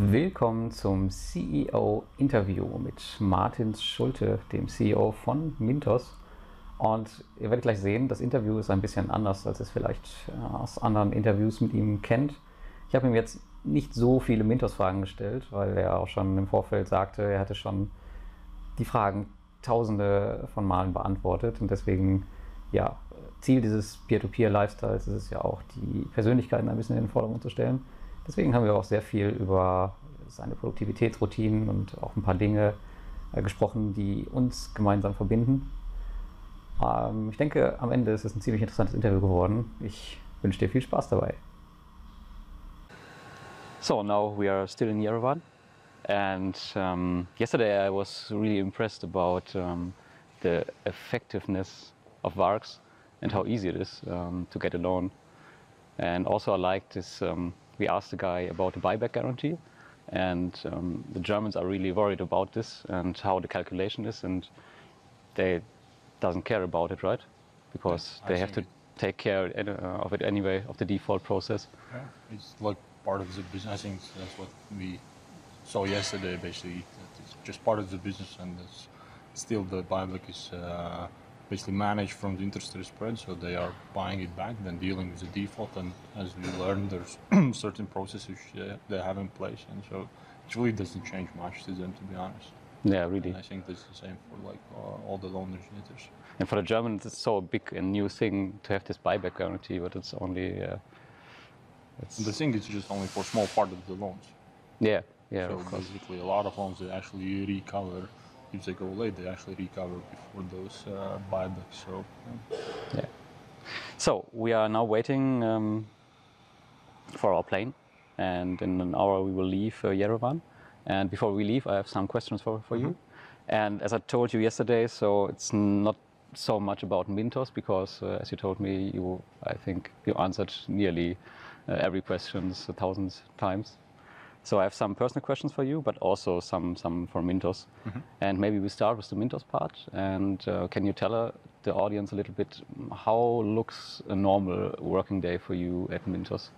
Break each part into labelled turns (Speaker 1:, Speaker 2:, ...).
Speaker 1: Willkommen zum CEO-Interview mit Martin Sulte, dem CEO von Mintos. Und ihr werdet gleich sehen, das Interview ist ein bisschen anders, als ihr es vielleicht aus anderen Interviews mit ihm kennt. Ich habe ihm jetzt nicht so viele Mintos-Fragen gestellt, weil er auch schon im Vorfeld sagte, er hatte schon die Fragen tausende von Malen beantwortet. Und deswegen, ja, Ziel dieses Peer-to-Peer-Lifestyles ist es ja auch, die Persönlichkeiten ein bisschen in den Vordergrund zu stellen. Deswegen haben wir auch sehr viel über seine Produktivitätsroutinen und auch ein paar Dinge gesprochen, die uns gemeinsam verbinden. Ich denke, am Ende ist es ein ziemlich interessantes Interview geworden. Ich wünsche dir viel Spaß dabei. So now we are still in Yerevan, and yesterday I was really impressed about the effectiveness of VARCs and how easy it is to get a loan. And also I liked this, we asked the guy about the buyback guarantee, and the Germans are really worried about this and how the calculation is, and they doesn't care about it, right? Because they have to take care of it anyway, of the default process.
Speaker 2: Yeah, it's like part of the business. I think that's what we saw yesterday, basically. It's just part of the business, and it's still the buyback is basically managed from the interest rate spread, so they are buying it back, then dealing with the default, and as we learned, there's certain processes they have in place, and so it really doesn't change much to them, to be honest.
Speaker 1: Yeah, really.
Speaker 2: And I think that's the same for like all the loan originators.
Speaker 1: And for the Germans, it's so big and new thing to have this buyback guarantee, but it's only.
Speaker 2: And the thing is just only for a small part of the loans.
Speaker 1: Yeah.
Speaker 2: So
Speaker 1: Of course.
Speaker 2: basically, a lot of loans they actually recover. If they go late, they actually recover before those buybacks. So.
Speaker 1: Yeah. So we are now waiting for our plane, and in an hour we will leave Yerevan. And before we leave, I have some questions for you. And as I told you yesterday, so it's not so much about Mintos, because as you told me, I think you answered nearly every question 1,000 times. So I have some personal questions for you, but also some for Mintos. And maybe we start with the Mintos part. And can you tell the audience a little bit how looks a normal working day for you at Mintos?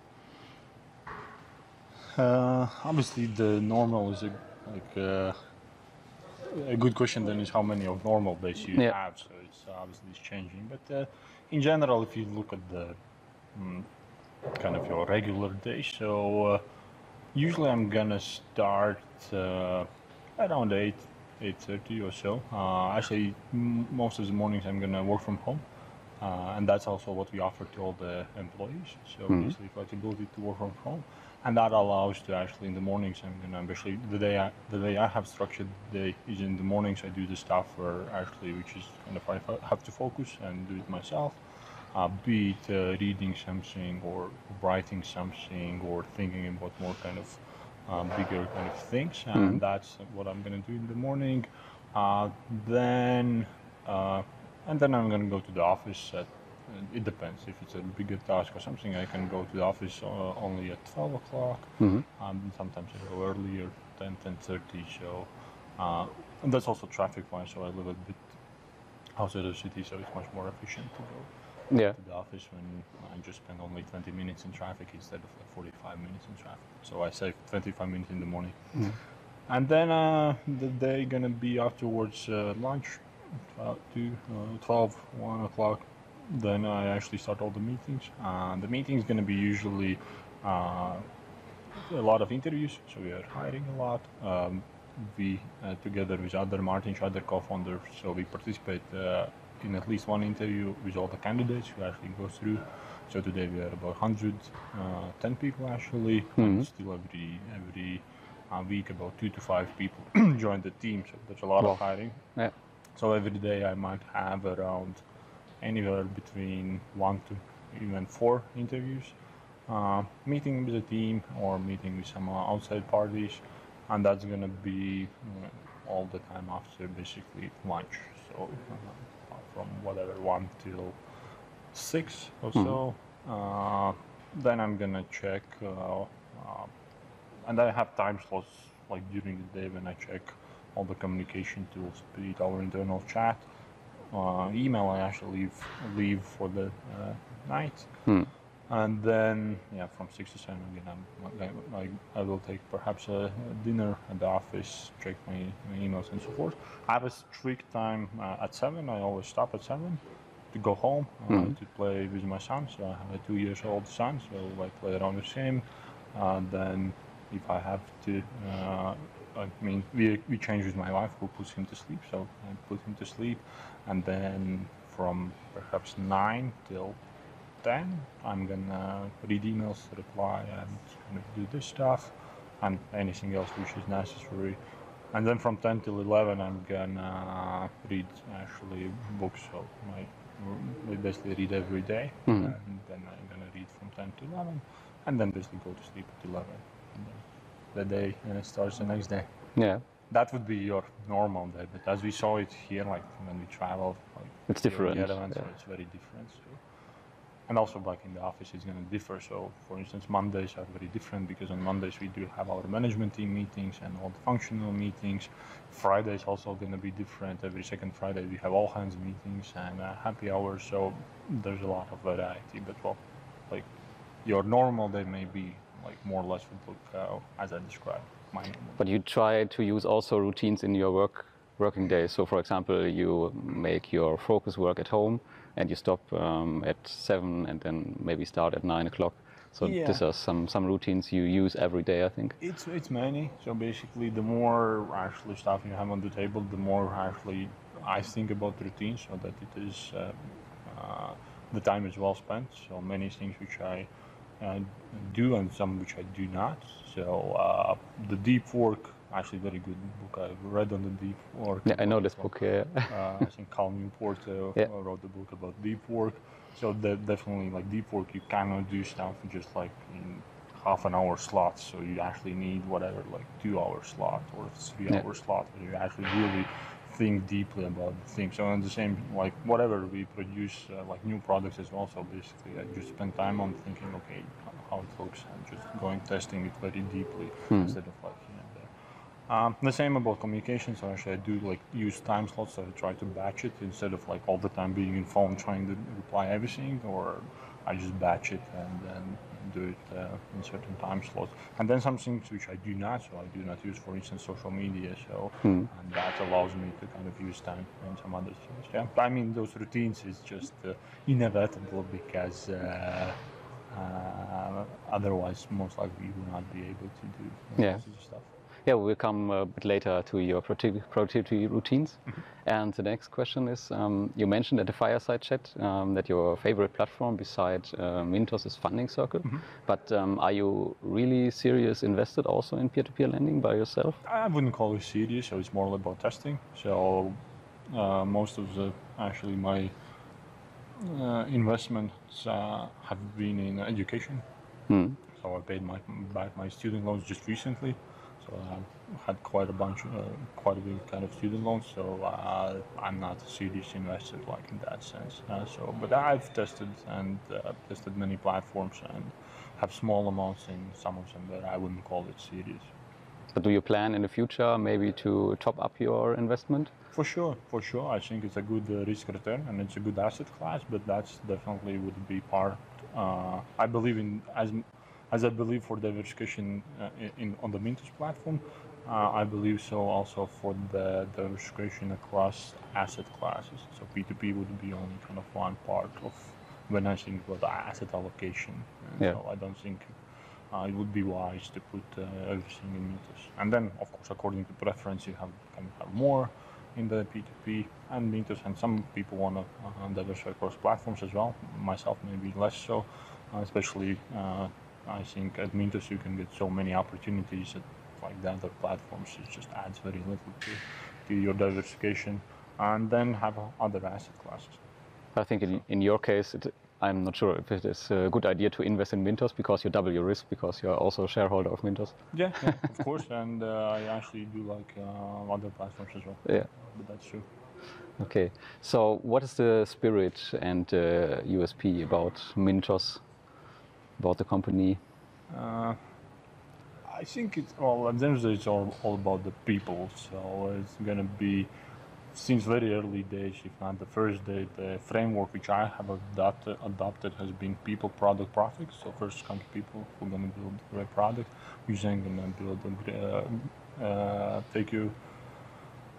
Speaker 2: Obviously, the normal is a good question. Then is how many of normal days you have. So it's obviously it's changing. But in general, if you look at the kind of your regular day, so usually I'm gonna start around 8:30 or so. Actually, most of the mornings I'm gonna work from home. And that's also what we offer to all the employees. So basically flexibility to work from home. And that allows to actually in the mornings I'm gonna basically the way I have structured the day is in the mornings I do the stuff where actually which is kind of I have to focus and do it myself. Be it reading something or writing something or thinking about more kind of bigger kind of things, and that's what I'm gonna do in the morning. Then I'm gonna go to the office it depends. If it's a bigger task or something, I can go to the office only at 12 o'clock. Sometimes I go earlier, 10:30. So, and that's also traffic-wise. So I live a bit outside of the city, so it's much more efficient to go to the office when I just spend only 20 minutes in traffic instead of like 45 minutes in traffic. So I save 25 minutes in the morning. And then the day gonna be afterwards lunch, 1 o'clock. Then I actually start all the meetings. The meeting is going to be usually a lot of interviews, so we are hiring a lot. We, together with Martin, other co-founders, so we participate in at least one interview with all the candidates who actually go through. So today we are about 110 people actually, and still every week about 2 to 5 people join the team, so there's a lot of hiring.
Speaker 1: Yeah.
Speaker 2: So every day I might have around anywhere between 1 to even 4 interviews, meeting with the team or meeting with some outside parties, and that's gonna be all the time after basically lunch. So from whatever 1 till 6 or so. Then I'm gonna check, and I have time slots like during the day when I check all the communication tools, be it our internal chat. Email I actually leave for the night. And then, yeah, from 6 to 7 again, I will take perhaps a dinner at the office, check my emails and so forth. I have a strict time at 7. I always stop at 7 to go home to play with my son. So I have a 2-year-old son, so I play around with him. Then if I have to, we change with my wife, who puts him to sleep. So I put him to sleep, and then from perhaps 9 till 10, I'm gonna read emails, reply, and kind of do this stuff, and anything else which is necessary. And then from 10 till 11, I'm gonna read actually books. So I basically read every day, and then I'm gonna read from 10 to 11, and then basically go to sleep at 11. And then the day starts the next day.
Speaker 1: Yeah.
Speaker 2: That would be your normal day, but as we saw it here, like when we travel, like
Speaker 1: it's different.
Speaker 2: So it's very different. So. And also back in the office, it's going to differ. So, for instance, Mondays are very different because on Mondays we do have our management team meetings and all the functional meetings. Friday is also going to be different. Every second Friday we have all hands meetings and happy hours. So there's a lot of variety. But well, like your normal day may be like more or less would look as I described.
Speaker 1: But you try to use also routines in your working day. So, for example, you make your focus work at home, and you stop at 7, and then maybe start at 9 o'clock. So these are some routines you use every day, I think.
Speaker 2: It's many. So basically, the more actually stuff you have on the table, the more actually I think about routines, so that it is the time is well spent. So many things which I do and some which I do not. So the deep work, actually very good book I've read on the deep work.
Speaker 1: Yeah, I know this book. Yeah.
Speaker 2: I think Carl Newport wrote the book about deep work. So definitely like deep work, you cannot do stuff just like in half an hour slots. So you actually need whatever, like 2-hour slot or 3-hour slot, where you actually really think deeply about the thing. So in the same, like whatever we produce, like new products as well. So basically I just spend time on thinking, okay, how it looks, and just going testing it very deeply instead of like, the same about communication. So actually I do like use time slots, so I try to batch it instead of like all the time being in phone trying to reply everything, or I just batch it and then do it in certain time slots. And then some things which I do not, so I do not use, for instance, social media, so and that allows me to kind of use time in some other things. Yeah, I mean those routines is just inevitable because otherwise most likely you will not be able to do most of the stuff.
Speaker 1: Yeah, we'll come a bit later to your productivity routines. And the next question is, you mentioned at the fireside chat that your favorite platform beside Mintos is Funding Circle. But are you really serious invested also in peer-to-peer lending by yourself?
Speaker 2: I wouldn't call it serious, so it's more about testing. So most of actually my investments have been in education. So I paid back my student loans just recently. So I had quite a big kind of student loans. So I'm not a serious investor like in that sense. But I've tested many platforms and have small amounts in some of them, but I wouldn't call it serious.
Speaker 1: But do you plan in the future maybe to top up your investment?
Speaker 2: For sure. I think it's a good risk return and it's a good asset class, but that's definitely would be part. I believe in as I believe for diversification on the Mintos platform, I believe so also for the diversification across asset classes. So P2P would be only kind of one part of when I think about asset allocation. So I don't think it would be wise to put everything in Mintos. And then, of course, according to preference, you can have more in the P2P and Mintos, and some people want to diversify across platforms as well. Myself, maybe less so, especially. I think at Mintos you can get so many opportunities that like the other platforms, it just adds very little to your diversification, and then have other asset classes.
Speaker 1: I think in your case, I'm not sure if it is a good idea to invest in Mintos because you double your risk because you're also a shareholder of Mintos.
Speaker 2: Yeah, of course, and I actually do like other platforms as well.
Speaker 1: Yeah,
Speaker 2: but that's true.
Speaker 1: Okay, so what is the spirit and USP about Mintos? About the company?
Speaker 2: I think it's all. At the end of the day, it's all about the people. So it's gonna be since very early days, if not the first day, the framework which I have adopted has been people, product, profit. So first come people who are going to build a great product, who's then going to build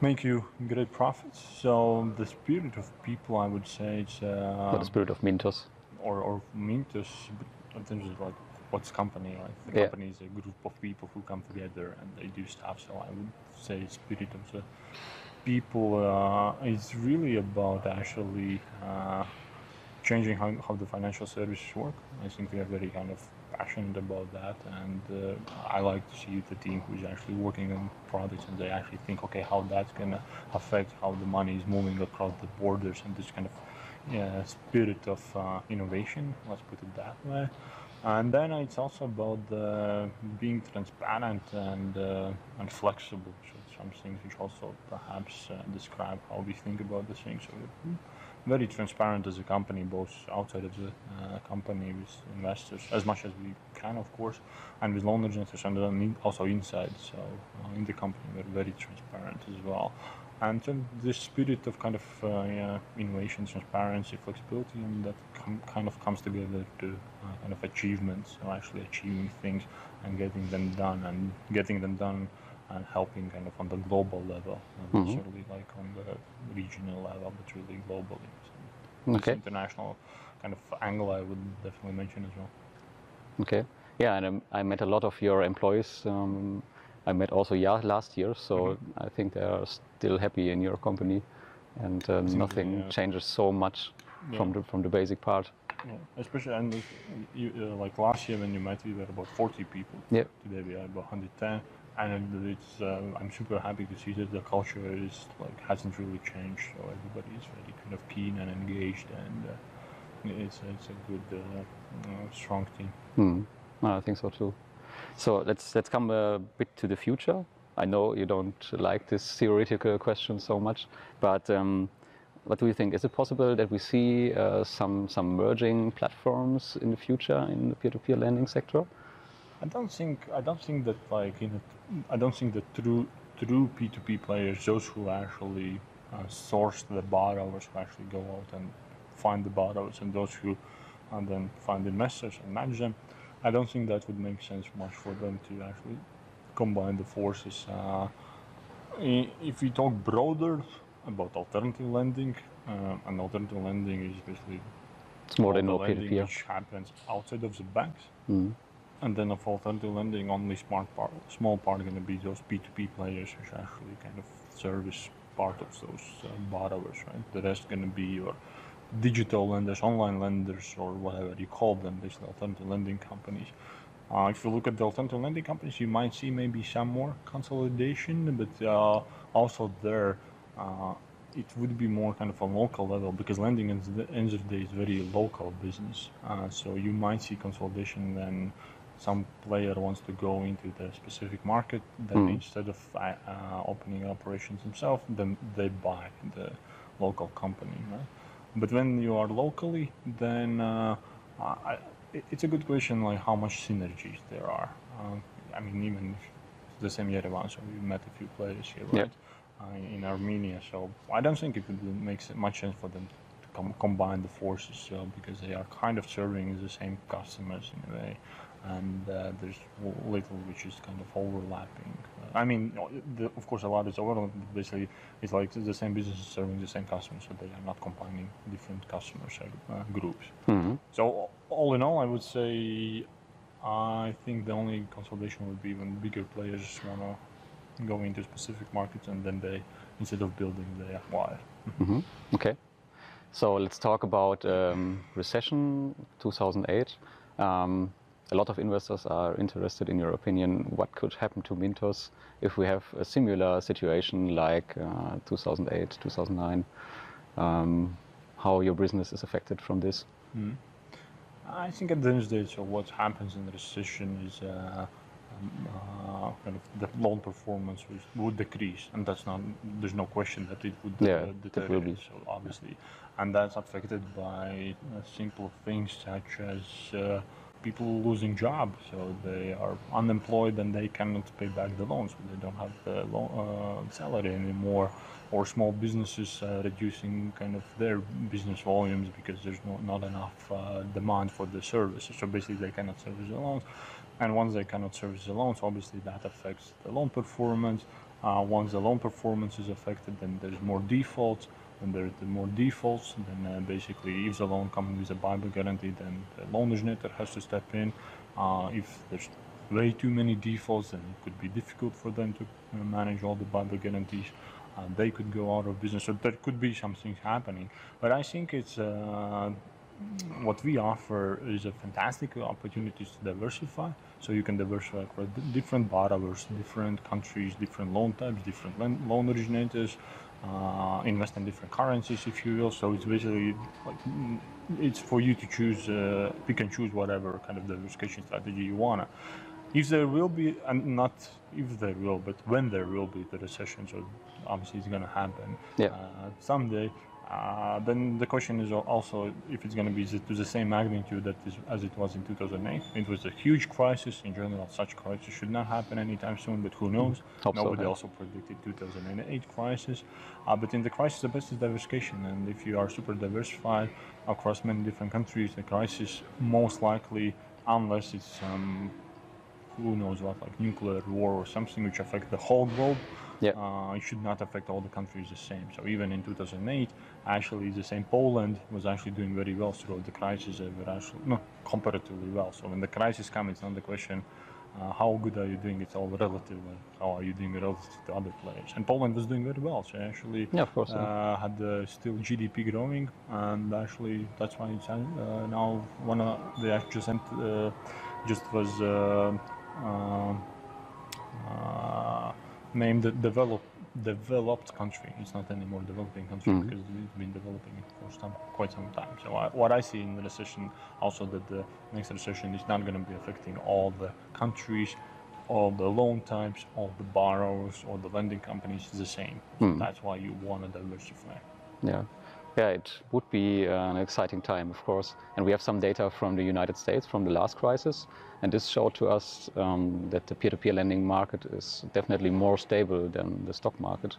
Speaker 2: make you great profits. So the spirit of people, I would say, it's
Speaker 1: or the spirit of Mintos.
Speaker 2: Or Mintos, in terms of like what's company, like the company is a group of people who come together and they do stuff. So I would say spirit of the people is really about actually changing how the financial services work. I think we are very kind of passionate about that, and I like to see the team who's actually working on products and they actually think, okay, how that's gonna affect how the money is moving across the borders, and this kind of spirit of innovation, let's put it that way. And then it's also about being transparent and flexible. So some things which also perhaps describe how we think about the things. So we're very transparent as a company, both outside of the company with investors, as much as we can, of course, and with loan originators, and then also inside. So in the company, we're very transparent as well. And then this spirit of kind of innovation, transparency, flexibility, and that kind of comes together to kind of achievements, so actually achieving things and getting them done, and helping kind of on the global level, not necessarily like on the regional level, but really globally. So this international kind of angle I would definitely mention as well.
Speaker 1: Okay. Yeah, and I met a lot of your employees. I met also last year, so I think they are still happy in your company, and nothing changes so much from the basic part.
Speaker 2: Yeah, especially and like last year when you met, we were about 40 people.
Speaker 1: Yeah.
Speaker 2: Today we are about 110, and it's I'm super happy to see that the culture is like hasn't really changed. So everybody is very kind of keen and engaged, and it's a good strong team.
Speaker 1: I think so too. So let's come a bit to the future. I know you don't like this theoretical question so much, but what do you think? Is it possible that we see some merging platforms in the future in the peer-to-peer lending sector?
Speaker 2: I don't think that like I don't think that true P2P players, those who actually source the borrowers, who actually go out and find the borrowers, and those who then find investors and manage them, I don't think that would make sense much for them to actually combine the forces. If we talk broader about alternative lending, and alternative lending is basically
Speaker 1: it's more than no
Speaker 2: lending
Speaker 1: peer-to-peer,
Speaker 2: which happens outside of the banks. And then of alternative lending, only small part going to be those P2P players which actually kind of service part of those borrowers, right? The rest going to be your digital lenders, online lenders, or whatever you call them, basically alternative lending companies. If you look at the alternative lending companies, you might see maybe some more consolidation, but also there it would be more kind of a local level, because lending at the end of the day is very local business. So you might see consolidation when some player wants to go into the specific market, then instead of opening operations themselves, then they buy the local company, right? But when you are locally, then it's a good question, like how much synergies there are. I mean, even the same Yerevan, so we met a few players here, right? In Armenia, so I don't think it would make much sense for them to combine the forces, because they are kind of serving the same customers in a way, and there's little which is kind of overlapping. I mean, of course, a lot is overlapping, but basically it's like the same business is serving the same customers, so they are not combining different customer groups. So all in all, I would say I think the only consolidation would be when bigger players want to go into specific markets, and then they, instead of building, they acquire.
Speaker 1: Okay, so let's talk about recession 2008. A lot of investors are interested in your opinion. What could happen to Mintos if we have a similar situation like 2008, 2009? How your business is affected from this?
Speaker 2: I think at the end of the day, so what happens in the recession is kind of the loan performance would decrease, and there's no question that it would deteriorate, so obviously, and that's affected by simple things such as people losing jobs, so they are unemployed and they cannot pay back the loans, so they don't have the salary anymore, or small businesses reducing kind of their business volumes because there's not enough demand for the services, so basically they cannot service the loans. And once they cannot service the loans, obviously that affects the loan performance. Once the loan performance is affected, then there's more defaults. When there's more defaults, then basically if the loan comes with a buyback guarantee, then the loan originator has to step in. If there's way too many defaults, then it could be difficult for them to manage all the buyback guarantees. They could go out of business, so there could be something happening. But I think it's what we offer is a fantastic opportunity to diversify. So you can diversify across different borrowers, different countries, different loan types, different loan originators, invest in different currencies, if you will. So it's basically like it's for you to choose. You can choose whatever kind of diversification strategy you wanna. If there will be, and not if there will, but when there will be the recession, so obviously it's gonna happen someday. Then the question is also if it's going to be to the same magnitude as it was in 2008. It was a huge crisis. In general, such crisis should not happen anytime soon, but who knows? Nobody also predicted 2008 crisis. But in the crisis, the best is diversification. And if you are super diversified across many different countries, the crisis most likely, unless it's who knows what, like nuclear war or something which affects the whole globe, it should not affect all the countries the same. So even in 2008, actually the same Poland was actually doing very well throughout the crisis. They were actually comparatively well. So when the crisis comes, it's not the question how good are you doing, it's all relative. How are you doing relative to other players? And Poland was doing very well. So actually had still GDP growing, and actually that's why it's now one of the just was named the developed country. It's not anymore developing country because it's been developing for quite some time. So what I see in the recession also that the next recession is not going to be affecting all the countries, all the loan types, all the borrowers, or the lending companies the same. So that's why you want to diversify.
Speaker 1: Yeah, it would be an exciting time, of course. And we have some data from the United States from the last crisis. And this showed to us that the peer-to-peer lending market is definitely more stable than the stock market.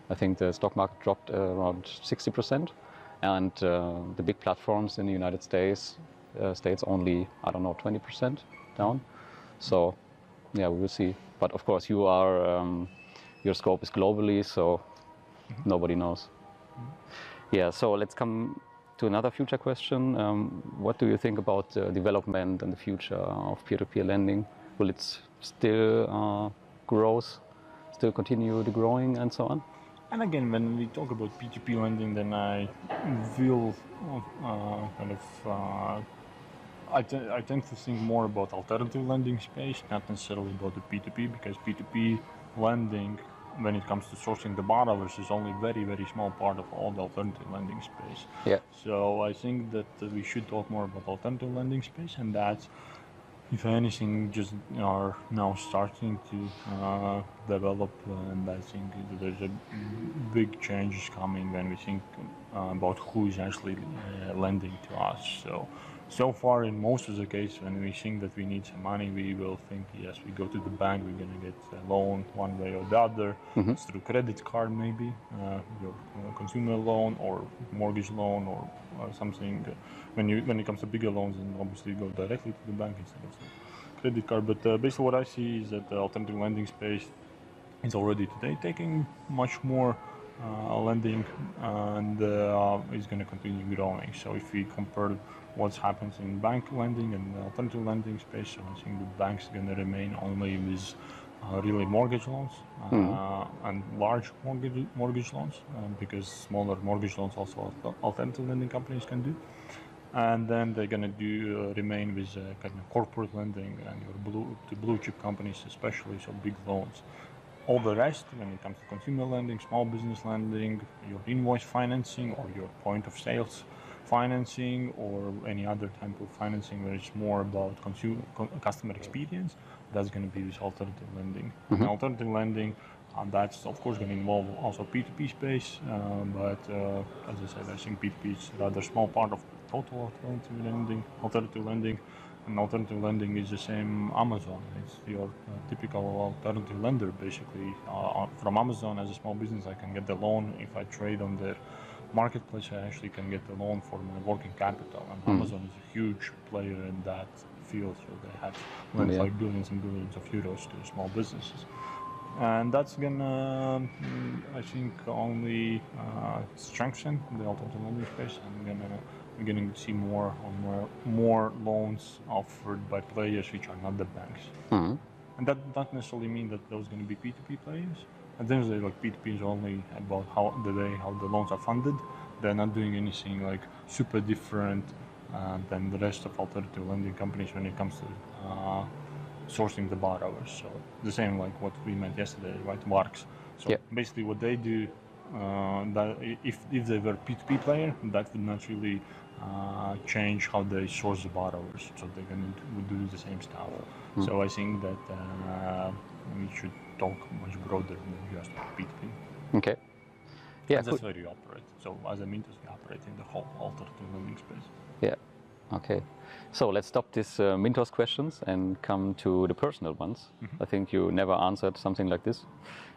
Speaker 1: I think the stock market dropped around 60%. And the big platforms in the United States only, I don't know, 20% down. So, yeah, we will see. But of course, your scope is globally, so nobody knows. Yeah, so let's come to another future question. What do you think about the development and the future of peer-to-peer lending? Will it still still continue the growing and so on?
Speaker 2: And again, when we talk about P2P lending, then I will I tend to think more about alternative lending space, not necessarily about the P2P, because P2P lending, when it comes to sourcing the borrowers, is only very, very small part of all the alternative lending space.
Speaker 1: Yeah.
Speaker 2: So I think that we should talk more about alternative lending space, and that's, if anything, just are now starting to develop, and I think there's a big change coming when we think about who is actually lending to us. So far, in most of the cases, when we think that we need some money, we will think, yes, we go to the bank, we're going to get a loan one way or the other. It's through credit card, maybe, your consumer loan or mortgage loan or something. When it comes to bigger loans, then obviously you go directly to the bank instead of the credit card. But basically what I see is that the alternative lending space is already today taking much more lending, and is going to continue growing. So if we compare what happens in bank lending and alternative lending space, so I think the bank's going to remain only with really mortgage loans and large mortgage loans, because smaller mortgage loans also alternative lending companies can do. And then they're going to remain with kind of corporate lending and your blue chip companies, especially, so big loans. All the rest, when it comes to consumer lending, small business lending, your invoice financing, or your point of sales financing, or any other type of financing where it's more about customer experience, that's going to be with alternative lending. And alternative lending, that's of course going to involve also P2P space, but as I said, I think P2P is a rather small part of total alternative lending. And alternative lending is the same Amazon. It's your typical alternative lender, basically. From Amazon, as a small business, I can get the loan. If I trade on their marketplace, I actually can get the loan for my working capital. And Amazon is a huge player in that field, so they have lent like billions and billions of euros to small businesses. And that's gonna, I think, only strengthen the alternative lending space. And we're going to see more loans offered by players which are not the banks. And that doesn't necessarily mean that those are going to be P2P players. At the end of the day, like P2P is only about how the loans are funded. They're not doing anything like super different than the rest of alternative lending companies when it comes to sourcing the borrowers. So the same like what we met yesterday, right? Works. So basically what they do, that if they were a P2P player, that would not really change how they source the borrowers. So they're going to do the same stuff. So I think that we should talk much broader than just P2P.
Speaker 1: Okay. Yeah,
Speaker 2: and that's where you operate. So as a Mintos, we operate in the whole alternative lending space.
Speaker 1: Yeah. Okay. So let's stop these Mintos questions and come to the personal ones. I think you never answered something like this.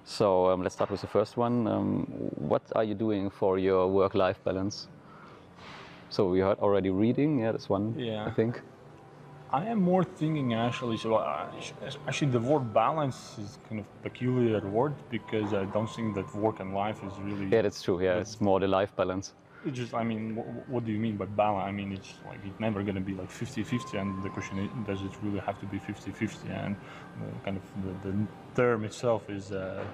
Speaker 1: So let's start with the first one. What are you doing for your work-life balance? So we heard already reading. Yeah, that's one, I think.
Speaker 2: I am more thinking actually, so actually the word balance is kind of a peculiar word because I don't think that work and life is really...
Speaker 1: Yeah, that's true. Yeah, it's more the life balance.
Speaker 2: It's just, I mean, what do you mean by balance? I mean, it's like, it's never going to be like 50-50, and the question is, does it really have to be 50-50? And kind of the term itself is a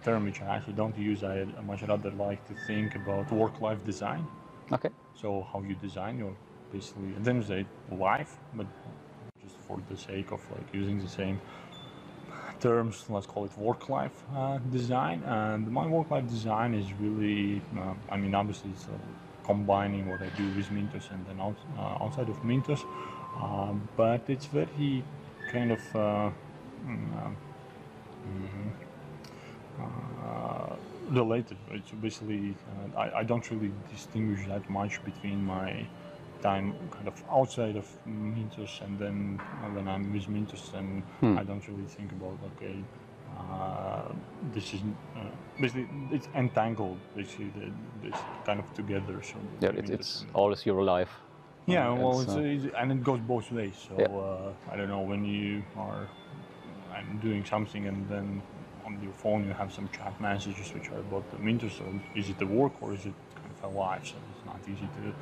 Speaker 2: term which I actually don't use. I much rather like to think about work-life design.
Speaker 1: Okay.
Speaker 2: So how you design your, basically, at the end of the day, life, but just for the sake of like using the same terms, let's call it work-life design. And my work-life design is really, I mean, obviously it's combining what I do with Mintos and then outside of Mintos, but it's very kind of related. Right? So basically, I don't really distinguish that much between my time kind of outside of Mintos and then when I'm with Mintos, and I don't really think about, okay, this is basically it's entangled, basically it's kind of together. So
Speaker 1: yeah, it's always your life.
Speaker 2: Yeah, well, and it goes both ways. So I don't know, when you are doing something and then on your phone you have some chat messages which are about the Mintos, so is it the work or is it kind of a life? So it's not easy to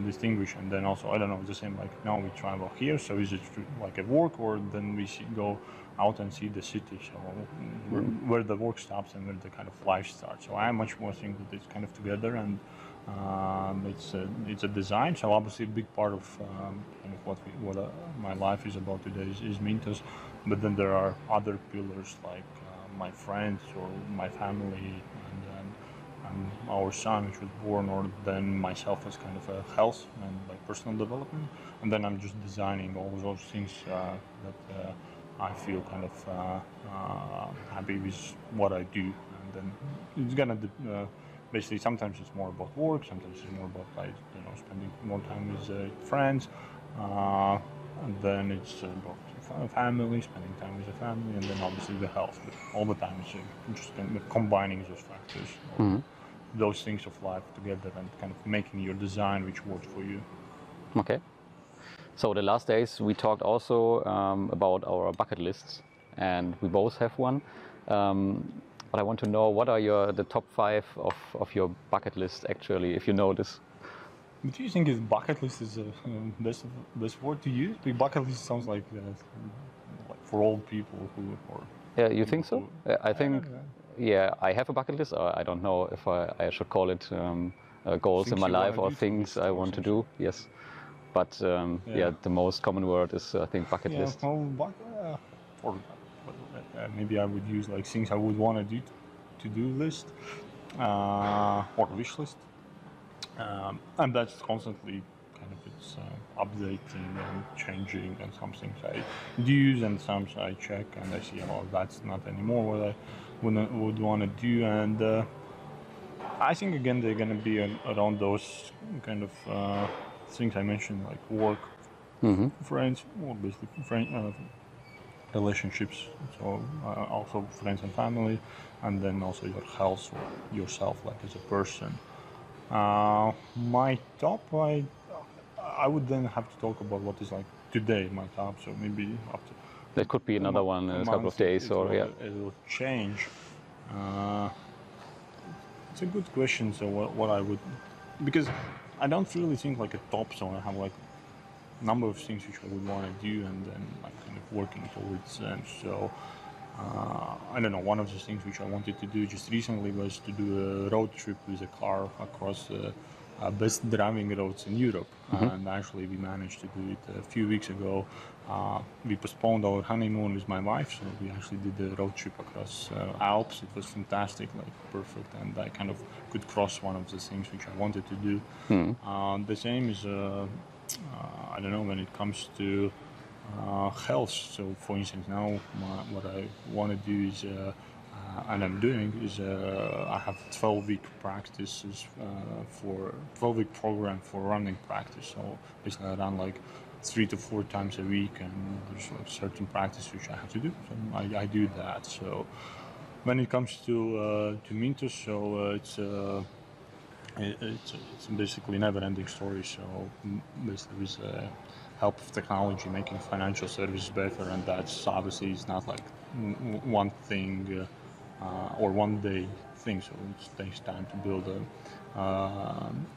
Speaker 2: distinguish. And then also, I don't know, the same like now we travel here, so is it like a work, or then we go out and see the city, so where the work stops and where the kind of life starts. So I much more think that it's kind of together, and it's a design. So obviously a big part of kind of what my life is about today is Mintos, but then there are other pillars like my friends or my family, and our son, which was born, or then myself as kind of a health and like personal development, and then I'm just designing all those things that I feel kind of happy with what I do. And then it's gonna basically, sometimes it's more about work, sometimes it's more about like, you know, spending more time with friends, and then it's about family, spending time with the family, and then obviously the health. But all the time it's just kind of combining those factors. Those things of life together and kind of making your design which works for you.
Speaker 1: Okay. So the last days we talked also about our bucket lists, and we both have one. But I want to know, what are the top 5 of your bucket list actually, if you know this?
Speaker 2: Do you think bucket list is the best word to use? The bucket list sounds like for old people who, or...
Speaker 1: Yeah, you think so? I think... Yeah, I have a bucket list. I don't know if I should call it goals in my life or things I want to do. Yes, but yeah, the most common word is, I think, bucket list.
Speaker 2: Well, or maybe I would use like things I would want to do, to-do list or wish list, and that's constantly kind of it's updating and changing, and some things I do use and some I check and I see, oh, that's not anymore what I would want to do. And I think again they're going to be around those kind of things I mentioned, like work, friends, or basically relationships, so also friends and family, and then also your health or yourself, like as a person. My top, I would then have to talk about what is like today my top. So maybe after
Speaker 1: that could be another one in a couple of days,
Speaker 2: it will change. It's a good question. So what I would, because I don't really think like a top. So I have like number of things which I would want to do, and then like kind of working towards them. So I don't know, one of the things which I wanted to do just recently was to do a road trip with a car across best driving roads in Europe. And actually we managed to do it a few weeks ago. We postponed our honeymoon with my wife, so we actually did the road trip across Alps. It was fantastic, like perfect, and I kind of could cross one of the things which I wanted to do. The same is I don't know, when it comes to health. So for instance, now what I want to do is, and I'm doing is, I have 12-week practices for 12-week program for running practice. So basically I run like 3 to 4 times a week, and there's like certain practice which I have to do. So I do that. So when it comes to Mintos, so it's basically never-ending story. So basically with help of technology, making financial services better, and that's obviously is not like one thing or one day thing. So it takes time to build a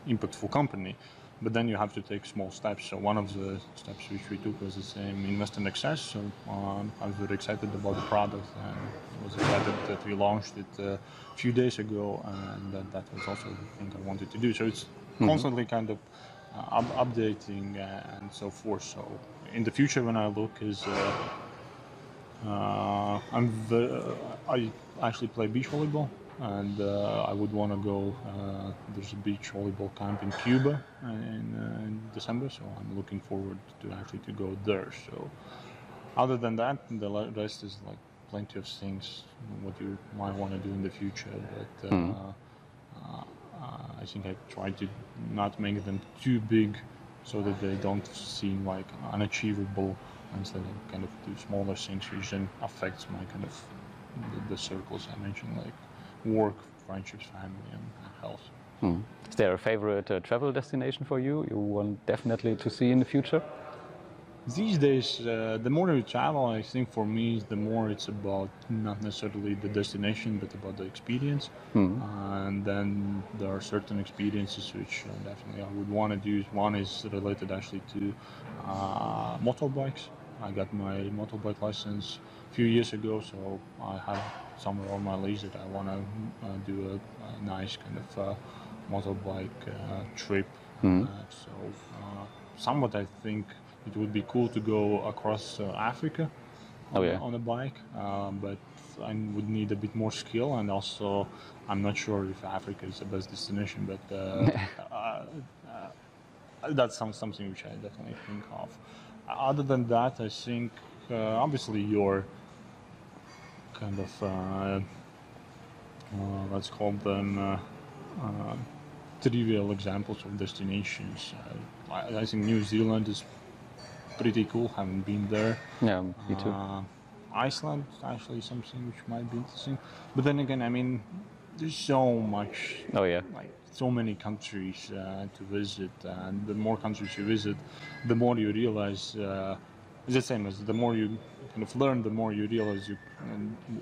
Speaker 2: impactful company. But then you have to take small steps. So one of the steps which we took was the same, invest in access. So I was very excited about the product, and I was excited that we launched it a few days ago, and that was also the thing I wanted to do. So it's constantly kind of updating and so forth. So in the future, when I look, is I actually play beach volleyball, and I would want to go. There's a beach volleyball camp in Cuba in December, so I'm looking forward to actually to go there. So other than that, the rest is like plenty of things what you might want to do in the future, but I think I try to not make them too big so that they don't seem like unachievable, instead of kind of do smaller things which then affects my kind of the circles I mentioned, like work, friendships, family, and health.
Speaker 1: Is there a favorite travel destination for you want definitely to see in the future?
Speaker 2: These days, the more you travel, I think for me, the more it's about not necessarily the destination, but about the experience. And then there are certain experiences which definitely I would want to do. One is related actually to motorbikes. I got my motorbike license a few years ago, so I have somewhere on my list that I want to do a nice kind of motorbike trip. So somewhat I think it would be cool to go across Africa on a bike, but I would need a bit more skill, and also I'm not sure if Africa is the best destination, but that's something which I definitely think of. Other than that, I think obviously your kind of let's call them trivial examples of destinations. I think New Zealand is pretty cool, haven't been there.
Speaker 1: Yeah, me too.
Speaker 2: Iceland is actually something which might be interesting. But then again, I mean, there's so much, like so many countries to visit, and the more countries you visit, the more you realize, it's the same as the more you kind of learn, the more you realize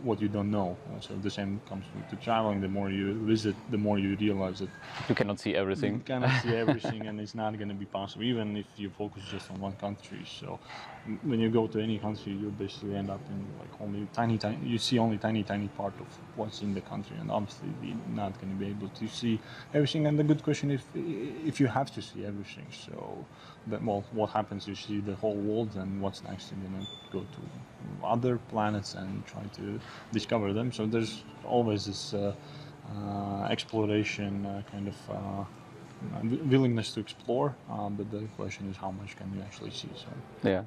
Speaker 2: what you don't know. So the same comes to traveling. The more you visit, the more you realize that
Speaker 1: you cannot see everything.
Speaker 2: You cannot see everything, and it's not going to be possible, even if you focus just on one country. So when you go to any country, you basically end up in like only tiny, you see only tiny part of what's in the country, and obviously you're not going to be able to see everything. And the good question is, if you have to see everything, so what happens? You see the whole world, and what's next? You're going to go to other planets and try to discover them. So there's always this exploration kind of willingness to explore, but the question is how much can you actually see. So
Speaker 1: yeah,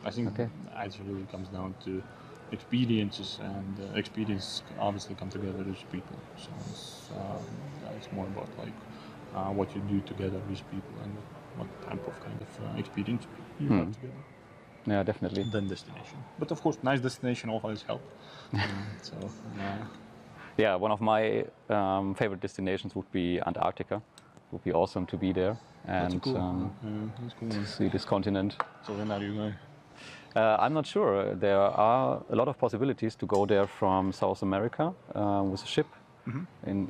Speaker 2: I think it really comes down to experiences, and experiences obviously come together with people. So it's more about like what you do together with people, and what type of kind of experience you have together.
Speaker 1: Yeah, definitely.
Speaker 2: Then destination. But of course, nice destination always help. So.
Speaker 1: Yeah, one of my favorite destinations would be Antarctica. It would be awesome to be there and
Speaker 2: That's cool. That's cool.
Speaker 1: to see this continent.
Speaker 2: So when are you going?
Speaker 1: I'm not sure. There are a lot of possibilities to go there from South America with a ship.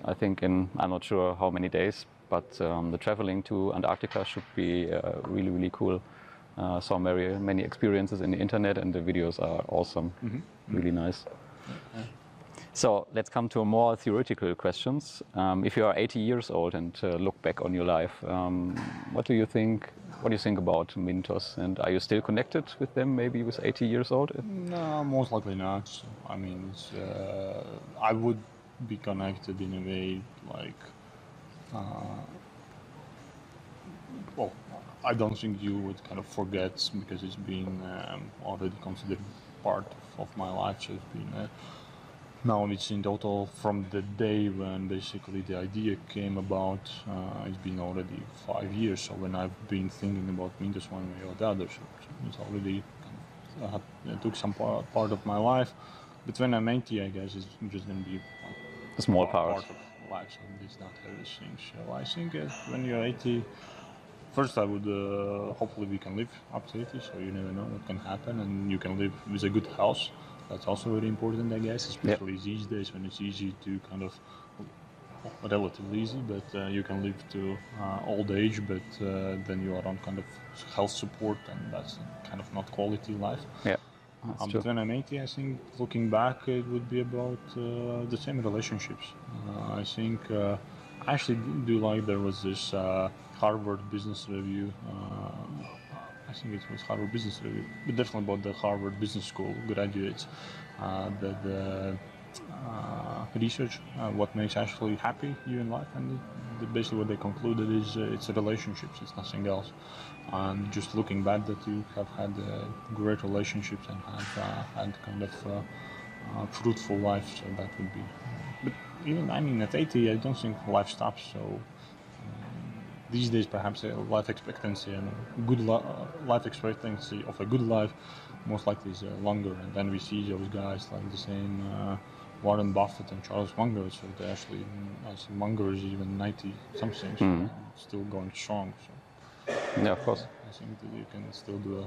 Speaker 1: I think I'm not sure how many days, but the traveling to Antarctica should be really, really cool. Saw many experiences in the internet, and the videos are awesome. Really nice. So let's come to more theoretical questions. If you are 80 years old and look back on your life, what do you think? What do you think about Mintos? And are you still connected with them? Maybe with 80 years old?
Speaker 2: No, most likely not. I mean, I would be connected in a way like. Well, I don't think you would kind of forget because it's been already considered part of my life. So it's been. Now it's in total from the day when basically the idea came about, it's been already 5 years. So when I've been thinking about Mintos one way or the other, so it's already kind of, took some part of my life. But when I'm 80, I guess it's just going to be
Speaker 1: a small part
Speaker 2: of life. So it's not everything. So I think when you're 80, first I would hopefully we can live up to 80. So you never know what can happen, and you can live with a good house. That's also very important, I guess, especially these days when it's easy to kind of, relatively easy, but you can live to old age, but then you are on kind of health support, and that's kind of not quality life.
Speaker 1: Yeah, that's true.
Speaker 2: When I'm 80, I think looking back, it would be about the same relationships. I think I actually do like there was this Harvard Business Review. I think it was Harvard Business Review, but definitely about the Harvard Business School graduates. The research, what makes actually happy you in life, and basically what they concluded is it's relationships, it's nothing else. And just looking back, that you have had great relationships and have had kind of fruitful life, so that would be. But even at 80, I don't think life stops. So. These days, perhaps life expectancy and life expectancy of a good life most likely is longer. And then we see those guys like the same Warren Buffett and Charles Munger. So they actually, as Munger is even 90 something, so still going strong. So
Speaker 1: yeah, of course.
Speaker 2: I think that you can still do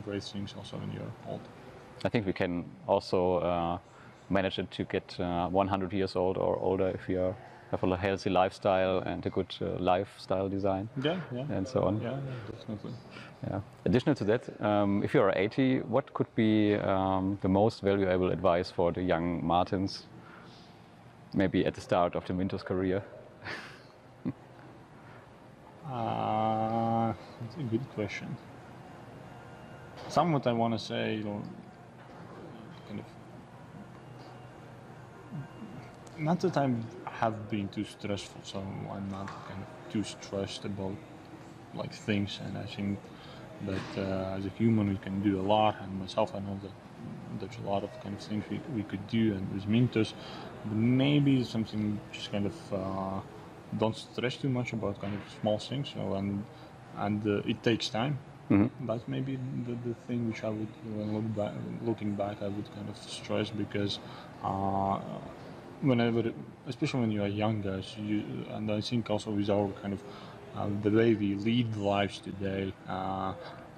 Speaker 2: great things also when you're old.
Speaker 1: I think we can also manage it to get 100 years old or older if you have a healthy lifestyle and a good lifestyle design. And so on.
Speaker 2: Yeah, definitely.
Speaker 1: Yeah. Additional to that, if you are 80, what could be the most valuable advice for the young Martins, maybe at the start of the Mintos career?
Speaker 2: That's a good question. Somewhat I want to say, kind of, not that I have been too stressful, so I'm not kind of too stressed about like things, and I think that as a human we can do a lot, and myself I know that there's a lot of kind of things we could do, and with Mintos, but maybe something just kind of don't stress too much about kind of small things, so and it takes time. That's maybe the thing which I would, looking back, I would kind of stress, because whenever, especially when you are young guys, and I think also with our kind of the way we lead lives today,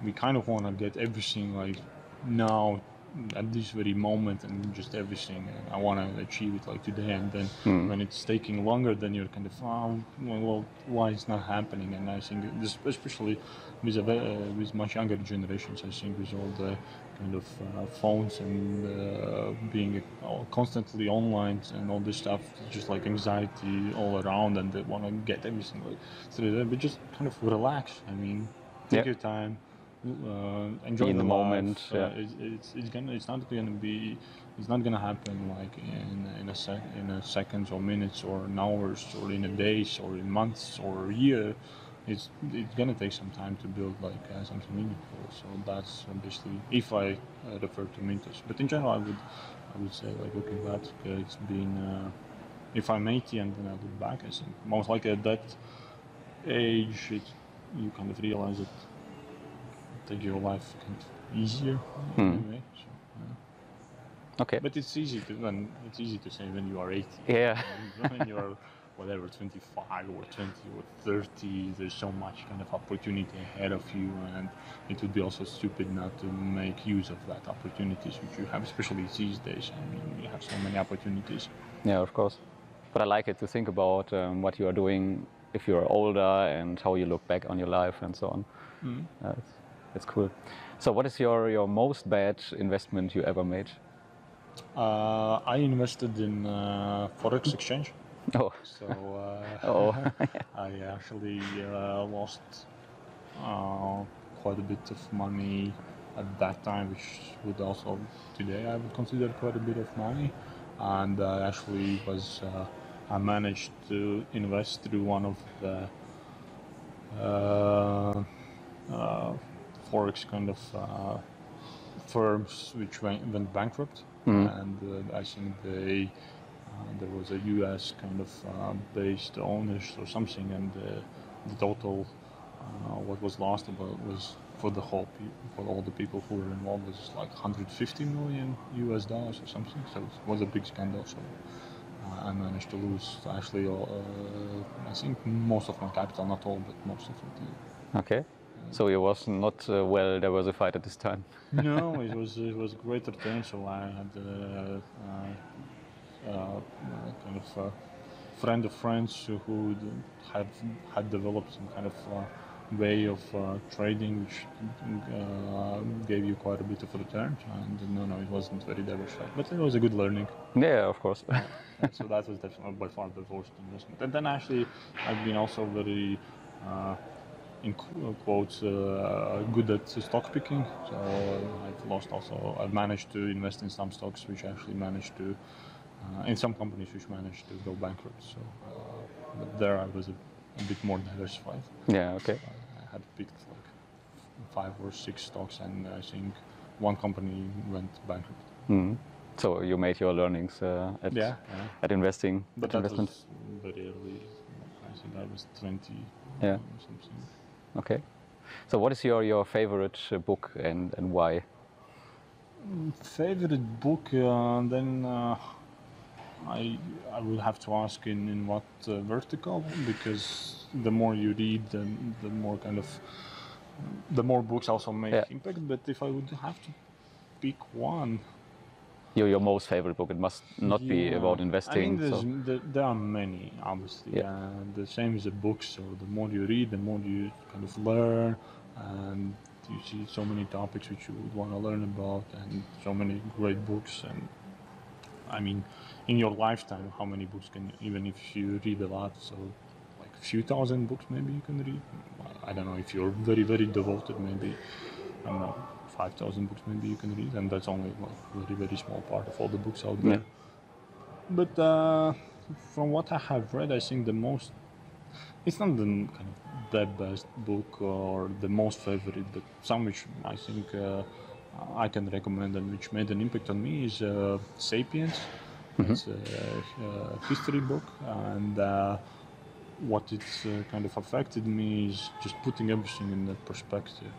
Speaker 2: we kind of want to get everything like now at this very moment, and just everything, and I want to achieve it like today, and then when it's taking longer, then you're kind of, well, why it's not happening? And I think this, especially with much younger generations, I think with all the kind of phones and being constantly online and all this stuff, just like anxiety all around, and they want to get everything like through there, but just kind of relax. I mean, take your time. Enjoy
Speaker 1: in the moment.
Speaker 2: It's not gonna happen like in a seconds or minutes or in hours or in a days or in months or a year. It's gonna take some time to build like something meaningful. So that's basically, if I refer to Mintos. But in general, I would say, like, looking back, it's been if I'm 80 and then I look back, I think most likely at that age, you kind of realize that take your life kind of easier in a way. So,
Speaker 1: Okay.
Speaker 2: but it's easy to say when you are 80.
Speaker 1: Yeah.
Speaker 2: When you are whatever 25 or 20 or 30, there's so much kind of opportunity ahead of you, and it would be also stupid not to make use of that opportunities which you have, especially these days. I mean, you have so many opportunities.
Speaker 1: Yeah, of course. But I like it to think about what you are doing if you're older and how you look back on your life and so on. It's cool. So what is your most bad investment you ever made?
Speaker 2: I invested in Forex exchange.
Speaker 1: Oh.
Speaker 2: So I actually lost quite a bit of money at that time, which would also today I would consider quite a bit of money. And actually I managed to invest through one of the Forex kind of firms which went bankrupt. And I think there was a US kind of based owners or something, and the total what was lost about was for all the people who were involved was like 150 million US dollars or something. So it was a big scandal. So I managed to lose actually I think most of my capital, not all, but most of it.
Speaker 1: Okay. So it was not well diversified at this time.
Speaker 2: No, it was a great return. So I had kind of a friend of friends who had developed some kind of way of trading which gave you quite a bit of return. And no, it wasn't very diversified, but it was a good learning.
Speaker 1: Yeah, of course.
Speaker 2: So that was definitely by far the worst investment. And then actually I've been also very in quotes good at stock picking. So I've managed to invest in some stocks which actually managed to in some companies which managed to go bankrupt. So but there I was a bit more diversified.
Speaker 1: Yeah, okay.
Speaker 2: So I had picked like 5 or 6 stocks, and I think one company went bankrupt.
Speaker 1: So you made your learnings at investing.
Speaker 2: But
Speaker 1: at
Speaker 2: that
Speaker 1: investment.
Speaker 2: was very early. I think I was 20
Speaker 1: Yeah.
Speaker 2: or something.
Speaker 1: Okay. So what is your favorite book and why?
Speaker 2: Favorite book? Then I will have to ask in what vertical, because the more you read, the more kind of the more books also make impact. But if I would have to pick one,
Speaker 1: Your most favorite book. It must not be about investing.
Speaker 2: I mean, there are many, obviously. The same as a book. So the more you read, the more you kind of learn, and you see so many topics which you would want to learn about, and so many great books. And I mean, in your lifetime, how many books even if you read a lot, so like a few thousand books maybe you can read. I don't know, if you're very, very devoted, maybe, I don't know, 5,000 books maybe you can read, and that's only like a very, very small part of all the books out there. But from what I have read, I think the most, it's not the kind of the best book or the most favorite, but some which I think I can recommend and which made an impact on me is Sapiens. It's a history book, and what it's kind of affected me is just putting everything in that perspective.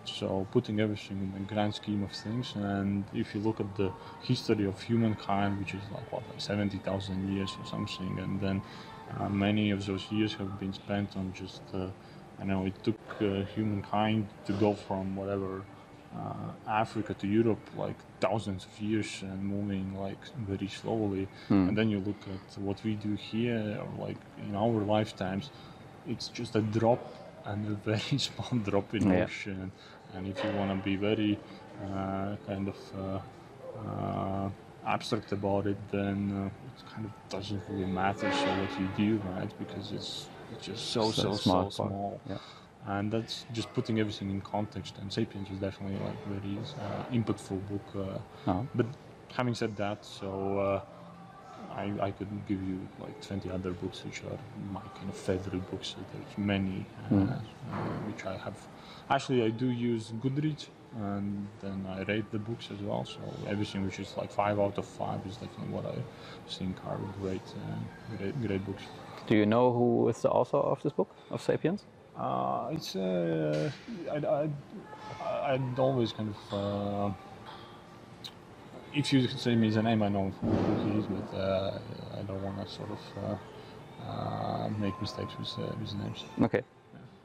Speaker 2: So putting everything in the grand scheme of things, and if you look at the history of humankind, which is like 70,000 years or something, and then many of those years have been spent on just, I know it took humankind to go from whatever Africa to Europe like thousands of years and moving like very slowly. And then you look at what we do here, or like in our lifetimes, it's just a drop, and a very small drop in the ocean. And if you want to be very kind of abstract about it, then it kind of doesn't really matter so what you do, right? Because it's just so small.
Speaker 1: Yeah.
Speaker 2: And that's just putting everything in context. And Sapiens is definitely like very impactful book. But having said that, so I could give you like 20 other books which are my kind of favorite books. There's many which I have. Actually, I do use Goodreads, and then I rate the books as well. So everything which is like 5 out of 5 is definitely what I think are great books.
Speaker 1: Do you know who is the author of this book, of Sapiens?
Speaker 2: It's I'd always kind of if you say me his name, I know who he is, but I don't want to sort of make mistakes with names.
Speaker 1: Okay.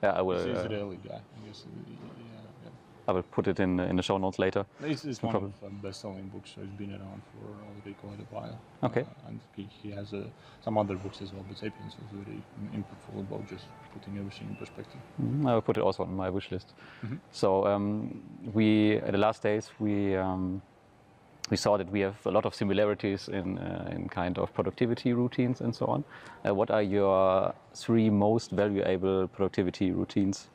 Speaker 1: Yeah, I will.
Speaker 2: He's an Israeli guy. I guess.
Speaker 1: I will put it in the show notes later.
Speaker 2: It's no one problem. Of best-selling books, so it's been around for already quite a while.
Speaker 1: Okay.
Speaker 2: And he has some other books as well, but *Sapiens* is very impactful about just putting everything in perspective.
Speaker 1: I will put it also on my wish list. So we, at the last days, we saw that we have a lot of similarities in kind of productivity routines and so on. What are your 3 most valuable productivity routines?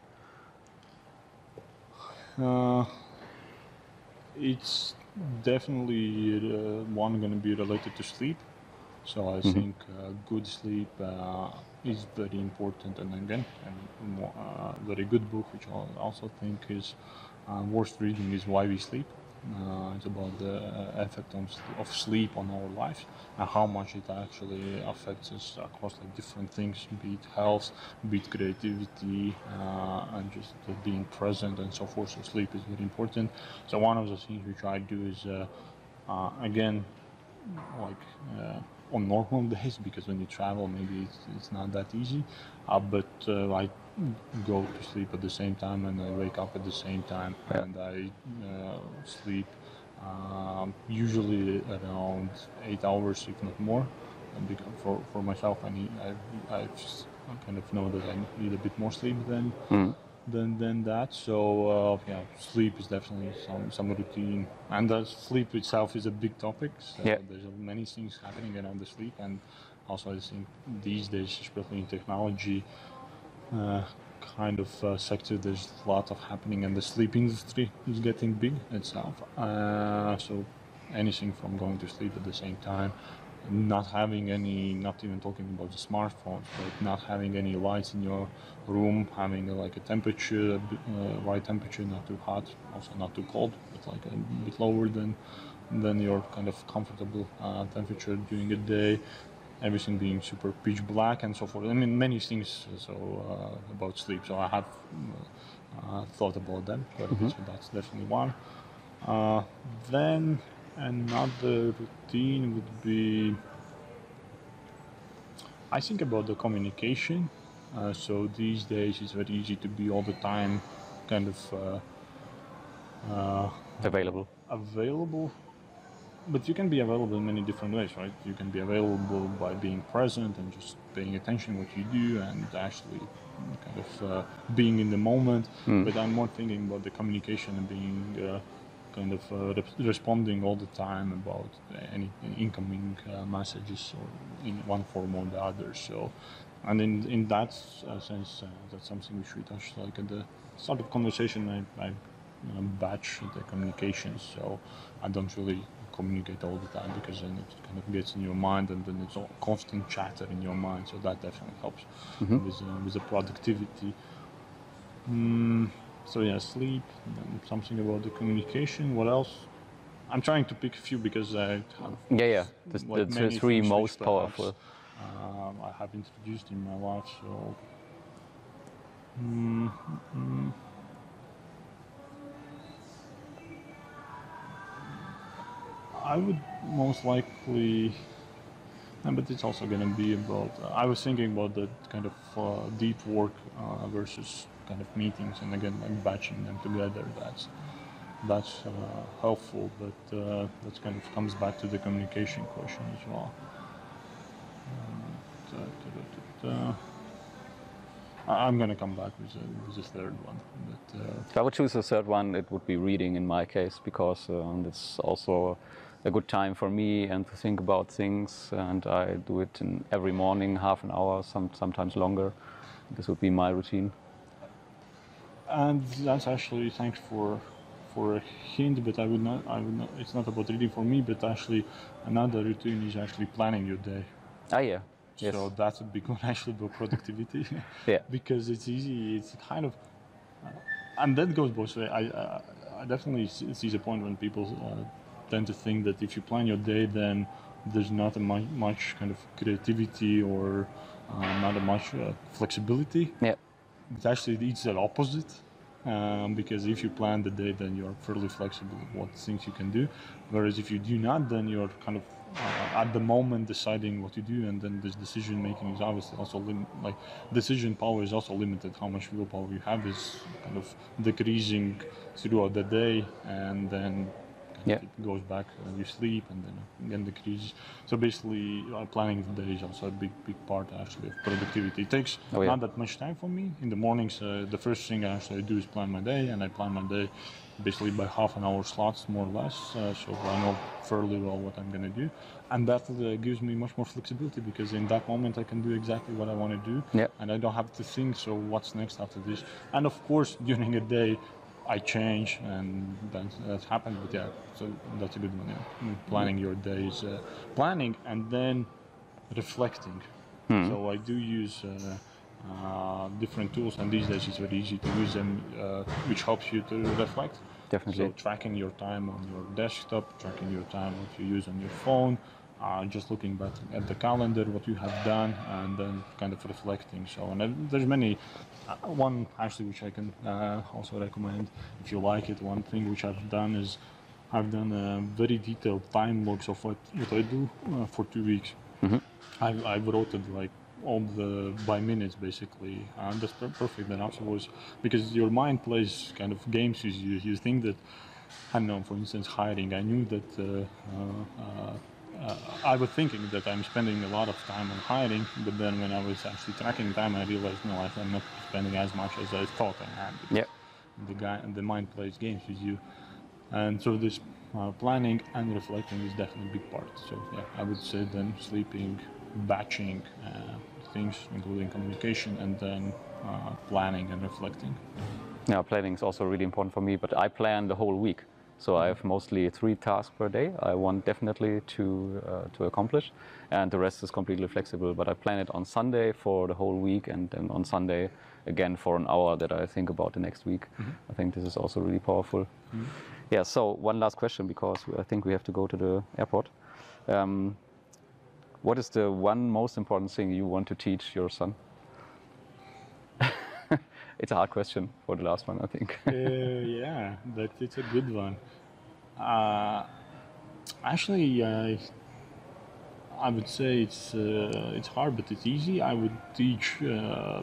Speaker 2: It's definitely one going to be related to sleep. So I think good sleep is very important. And again, a very good book, which I also think is worth reading, is Why We Sleep. It's about the effect of sleep on our lives and how much it actually affects us across like different things, be it health, be it creativity, and just being present and so forth. So sleep is very important. So one of the things which I do is, again, like on normal days, because when you travel, maybe it's not that easy, but I go to sleep at the same time and I wake up at the same time, and I sleep usually around 8 hours, if not more. And because for myself, I kind of know that I need a bit more sleep than that. So sleep is definitely some routine, and the sleep itself is a big topic. So there's many things happening around the sleep, and also I think these days, especially in technology kind of sector, there's a lot of happening, and the sleep industry is getting big itself. So anything from going to sleep at the same time, not having any, not even talking about the smartphones, but not having any lights in your room, having like a temperature, right temperature, not too hot, also not too cold, but like a bit lower than your kind of comfortable temperature during the day. Everything being super pitch black and so forth. I mean, many things about sleep. So I have thought about them quite a bit. So that's definitely one. Then another routine would be, I think about the communication. So these days it's very easy to be all the time kind of
Speaker 1: available.
Speaker 2: But you can be available in many different ways, right? You can be available by being present and just paying attention to what you do and actually kind of being in the moment. But I'm more thinking about the communication and being kind of responding all the time about any incoming messages or in one form or the other. So, and in that sense, that's something which we touched like at the start of conversation. I batch the communications, so I don't really communicate all the time, because then it kind of gets in your mind and then it's all constant chatter in your mind. So that definitely helps with the productivity. So yeah, sleep, something about the communication. What else? I'm trying to pick a few because I have
Speaker 1: the 3 most powerful.
Speaker 2: I have introduced in my life. So I would most likely, but it's also going to be about, I was thinking about the kind of deep work versus kind of meetings, and again, like batching them together. That's helpful, but that kind of comes back to the communication question as well. I'm going to come back with the third one. But,
Speaker 1: if I would choose a third one, it would be reading in my case, because it's also a good time for me and to think about things, and I do it in every morning, half an hour, sometimes longer. This would be my routine.
Speaker 2: And that's actually, thanks for a hint, but I would not. It's not about reading for me, but actually another routine is actually planning your day.
Speaker 1: Yeah. Yes.
Speaker 2: So that's a big one, actually, about productivity.
Speaker 1: Yeah.
Speaker 2: Because it's easy. It's kind of, and that goes both ways. I definitely see the point when people tend to think that if you plan your day, then there's not much kind of creativity or not much flexibility.
Speaker 1: Yeah.
Speaker 2: but actually it's the opposite. Because if you plan the day, then you're fairly flexible what things you can do. Whereas if you do not, then you're kind of at the moment deciding what to do, and then this decision making is obviously also decision power is also limited. How much willpower you have is kind of decreasing throughout the day, and then it goes back when you sleep, and then again decreases. So basically, planning the day is also a big part actually of productivity. It takes not that much time for me. In the mornings, the first thing I actually do is plan my day, and I plan my day basically by half an hour slots, more or less. So I know fairly well what I'm going to do, and that gives me much more flexibility, because in that moment I can do exactly what I want to do, and I don't have to think, so what's next after this? And of course, during a day, I change, and that's happened, but so that's a good one. Planning your days, planning and then reflecting. So I do use different tools, and these days it's very easy to use them, which helps you to reflect.
Speaker 1: Definitely.
Speaker 2: So tracking your time on your desktop, tracking your time what you use on your phone, just looking back at the calendar, what you have done, and then kind of reflecting. So, and there's many. One actually which I can also recommend if you like it. One thing which I've done is I've done a very detailed time logs of what I do for 2 weeks. I wrote it like all by minutes basically, and that's perfect. And afterwards, because your mind plays kind of games with you, you think that, I don't know, for instance, hiring. I knew that I was thinking that I'm spending a lot of time on hiring, but then when I was actually tracking time, I realized no, I'm not spending as much as I thought I had. The mind plays games with you, and so this planning and reflecting is definitely a big part. So I would say then sleeping, batching things, including communication, and then planning and reflecting.
Speaker 1: Yeah, planning is also really important for me, but I plan the whole week. So I have mostly 3 tasks per day I want definitely to accomplish, and the rest is completely flexible. But I plan it on Sunday for the whole week, and then on Sunday again for an hour that I think about the next week. I think this is also really powerful. Yeah, so one last question, because I think we have to go to the airport. What is the one most important thing you want to teach your son? It's a hard question for the last one, I think.
Speaker 2: But it's a good one. Actually, I would say it's hard, but it's easy. I would teach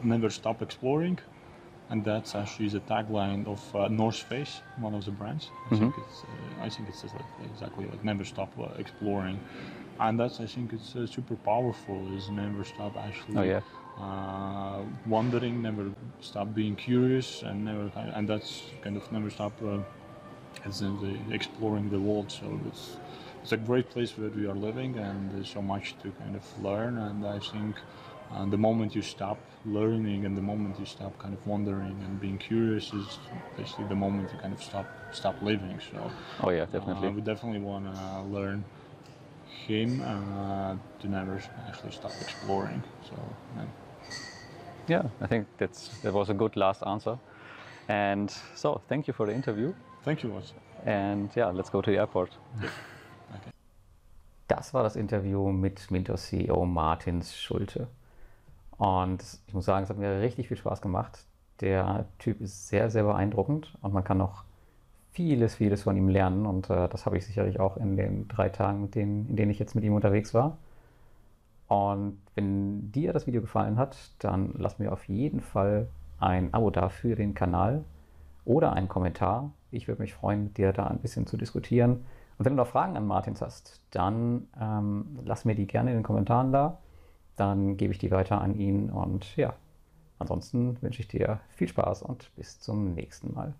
Speaker 2: never stop exploring, and that's actually the tagline of North Face, one of the brands. I think it says exactly like never stop exploring, and I think it's super powerful. Is never stop actually. Wondering, never stop being curious, and that's kind of never stop as in exploring the world. So it's a great place where we are living, and there's so much to kind of learn. And I think the moment you stop learning and the moment you stop kind of wondering and being curious is basically the moment you kind of stop living. So
Speaker 1: definitely.
Speaker 2: I would definitely want to learn him to never actually stop exploring. So.
Speaker 1: Yeah, I think that was a good last answer. And so, thank you for the interview.
Speaker 2: Thank you, Watson.
Speaker 1: And let's go to the airport.
Speaker 2: Okay.
Speaker 1: Das war das Interview mit Mintos CEO Martin Schulte. Und ich muss sagen, es hat mir richtig viel Spaß gemacht. Der Typ ist sehr, sehr beeindruckend und man kann noch vieles von ihm lernen. Und das habe ich sicherlich auch in den 3 Tagen, in denen ich jetzt mit ihm unterwegs war. Und wenn dir das Video gefallen hat, dann lass mir auf jeden Fall ein Abo da für den Kanal oder einen Kommentar. Ich würde mich freuen, mit dir da ein bisschen zu diskutieren. Und wenn du noch Fragen an Martins hast, dann lass mir die gerne in den Kommentaren da. Dann gebe ich die weiter an ihn. Und ansonsten wünsche ich dir viel Spaß und bis zum nächsten Mal.